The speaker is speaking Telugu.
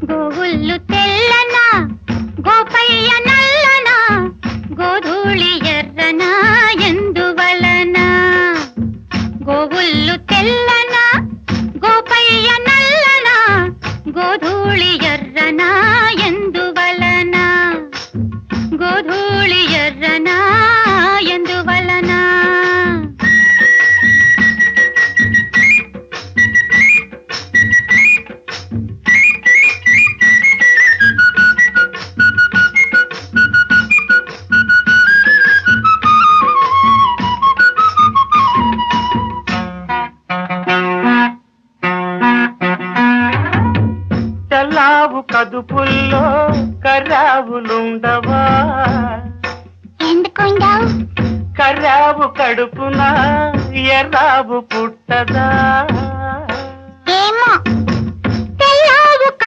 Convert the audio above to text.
గోవుల్లు తెల్లన గోపయ్య నల్లన గోధూళి ఎర్రన ఎందువలన గోవుల్లు తెల్లన గోపయ్య నల్లన గోధూళి ఎర్రన ఎందువలన గోధూళి ఎర్రన ఎందువలన తెల్లావు కదుపుల్లో కర్రావులుండవా ఎందుకుండవు కర్రావు కడుపున ఎర్రావు పుట్టదా